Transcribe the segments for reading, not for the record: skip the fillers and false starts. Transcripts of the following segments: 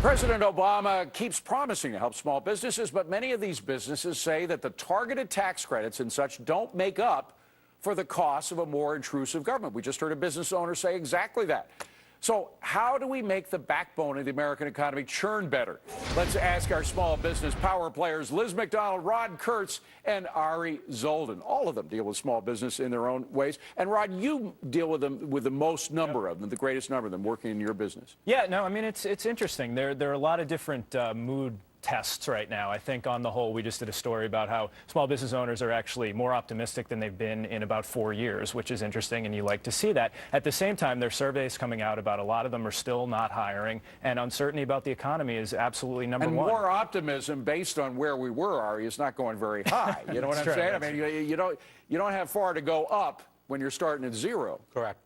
President Obama keeps promising to help small businesses, but many of these businesses say that the targeted tax credits and such don't make up for the cost of a more intrusive government. We just heard a business owner say exactly that. So how do we make the backbone of the American economy churn better? Let's ask our small business power players, Liz McDonald, Rod Kurtz, and Ari Zoldan. All of them deal with small business in their own ways. And Rod, you deal with them with the most number of them, the greatest number of them working in your business. Yeah, no, I mean, it's interesting. There are a lot of different mood tests right now. I think on the whole, we just did a story about how small business owners are actually more optimistic than they've been in about 4 years, which is interesting, and you like to see that. At the same time, there are surveys coming out about a lot of them are still not hiring, and uncertainty about the economy is absolutely number one. And more optimism based on where we were, Ari, is not going very high. You know what I'm saying? I mean, you don't have far to go up when you're starting at zero. Correct.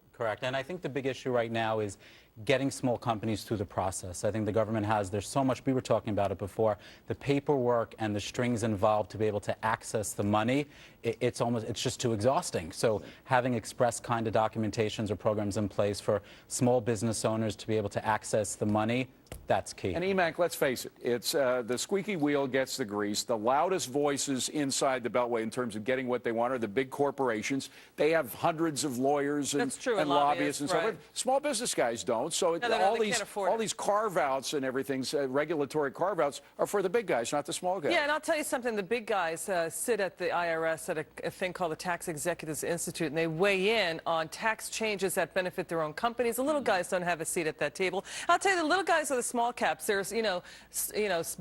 And I think the big issue right now is getting small companies through the process. I think the government there's so much, we were talking about it before, the paperwork and the strings involved to be able to access the money, it's just too exhausting. So having express kind of documentations or programs in place for small business owners to be able to access the money, that's key. And EMAC, let's face it, it's the squeaky wheel gets the grease. The loudest voices inside the Beltway in terms of getting what they want are the big corporations. They have hundreds of lawyers and lobbyists and so forth. Small business guys don't. So all these carve-outs and everything, regulatory carve-outs, are for the big guys, not the small guys. Yeah, and I'll tell you something. The big guys sit at the IRS at a thing called the Tax Executives Institute, and they weigh in on tax changes that benefit their own companies. The little guys don't have a seat at that table. I'll tell you, the little guys are the small caps. There's,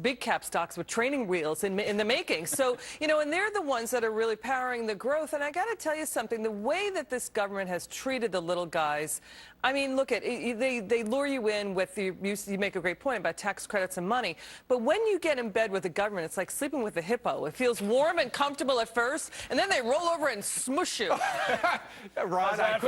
big cap stocks with training wheels in the making. So, and they're the ones that are really powering the growth. And I got to tell you something. The way that this government has treated the little guys, I mean, look at they lure you in with you make a great point about tax credits and money, but when you get in bed with the government, it's like sleeping with a hippo. It feels warm and comfortable at first, and then they roll over and smush you. Rod, I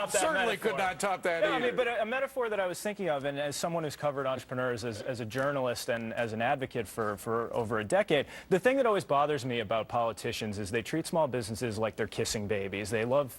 certainly could not top that either. I mean, but a metaphor that I was thinking of, and as someone who's covered entrepreneurs as a journalist and as an advocate for over a decade, the thing that always bothers me about politicians is they treat small businesses like they're kissing babies. They love,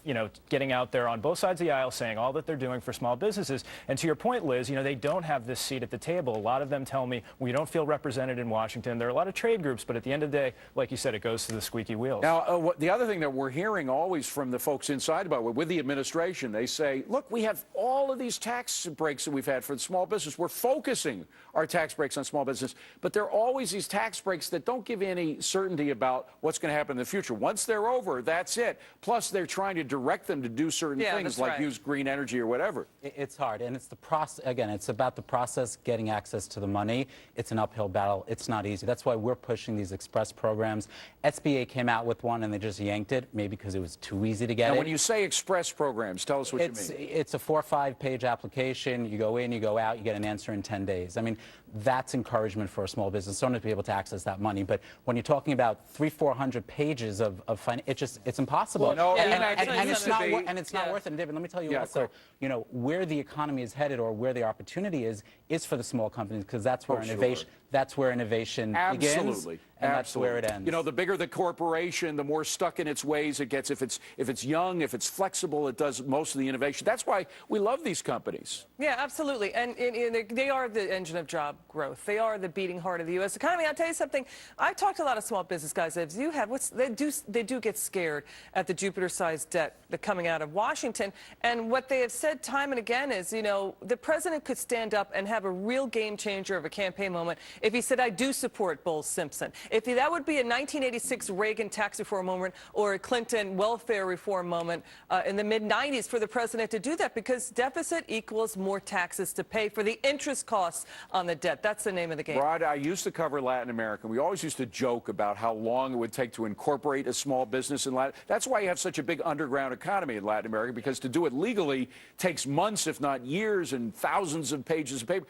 getting out there on both sides of the aisle saying all that they're doing for small businesses. And to your point, Liz, they don't have this seat at the table. A lot of them tell me we don't feel represented in Washington. There are a lot of trade groups, but at the end of the day, like you said, it goes to the squeaky wheels. Now, the other thing that we're hearing always from the folks inside about it, with the administration, they say, look, we have all of these tax breaks that we've had for the small business. We're focusing our tax breaks on small business, but there are always these tax breaks that don't give any certainty about what's going to happen in the future. Once they're over, that's it. Plus, they're trying to direct them to do certain things like use green energy or whatever. It's hard, and it's the process. Again, it's about the process, getting access to the money. It's an uphill battle. It's not easy. That's why we're pushing these express programs. SBA came out with one, and they just yanked it, maybe because it was too easy to get Now, when you say express programs, tell us what you mean. It's a 4 or 5 page application. You go in, you go out, you get an answer in 10 days. I mean, that's encouragement for a small business owner to be able to access that money. But when you're talking about 300-400 pages of finance, it's impossible. Well, no, and it's not worth it. And David, let me tell you also, where the economy is headed or where the opportunity is for the small companies, because that's where innovation. That's where innovation begins, and that's where it ends. The bigger the corporation, the more stuck in its ways it gets. If it's young, if it's flexible, it does most of the innovation. That's why we love these companies. Yeah, absolutely. And they are the engine of job growth. They are the beating heart of the U.S. economy. I'll tell you something. I've talked to a lot of small business guys, as you have. They do get scared at the Jupiter-sized debt coming out of Washington. And what they have said time and again is, the president could stand up and have a real game changer of a campaign moment if he said, I do support Bowles-Simpson. That would be a 1986 Reagan tax reform moment or a Clinton welfare reform moment in the mid-90s for the president to do that, because deficit equals more taxes to pay for the interest costs on the debt. That's the name of the game. Rod, I used to cover Latin America. We always used to joke about how long it would take to incorporate a small business in Latin. That's why you have such a big underground economy in Latin America, because to do it legally takes months, if not years, and thousands of pages of paper.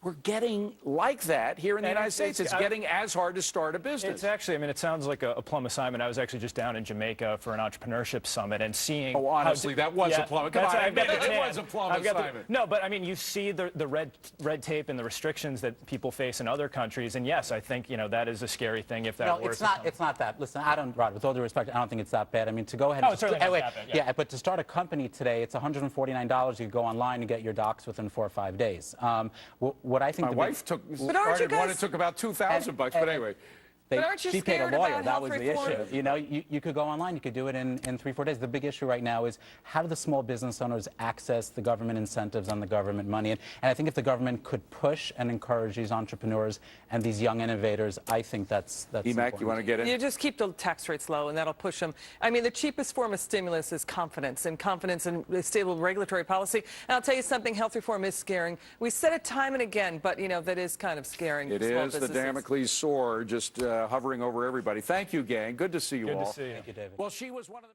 We're getting like that here in the United States. It's getting as hard to start a business. It's actually, it sounds like a plum assignment. I was actually just down in Jamaica for an entrepreneurship summit and seeing... Oh, honestly, that was a plum. Come on, it was a plum assignment. No, but I mean, you see the red tape and the restrictions that people face in other countries, and yes, I think, that is a scary thing if that were to come. It's not that. Listen, Rod, with all due respect, I don't think it's that bad. I mean, to go ahead and... Oh, it's certainly not that bad, yeah, but to start a company today, it's $149. You go online and get your docs within 4 or 5 days. what I think My the wife aren't you started one. guys- It took about $2,000 bucks, but anyway. They, But aren't you she paid a scared lawyer. about That health was the reform? issue. You know, you could go online. You could do it in 3-4 days. The big issue right now is how do the small business owners access the government incentives and the government money? And I think if the government could push and encourage these entrepreneurs and these young innovators, I think that's EMAC, important. you want to get in? You just keep the tax rates low, and that'll push them. I mean, the cheapest form of stimulus is confidence in stable regulatory policy. And I'll tell you something, health reform is scaring. We said it time and again, but, you know, that is kind of scaring It small is the businesses. Damocles sword just hovering over everybody. Thank you, gang. Good to see you all. Good to see you. Thank you, David. Well, she was one of the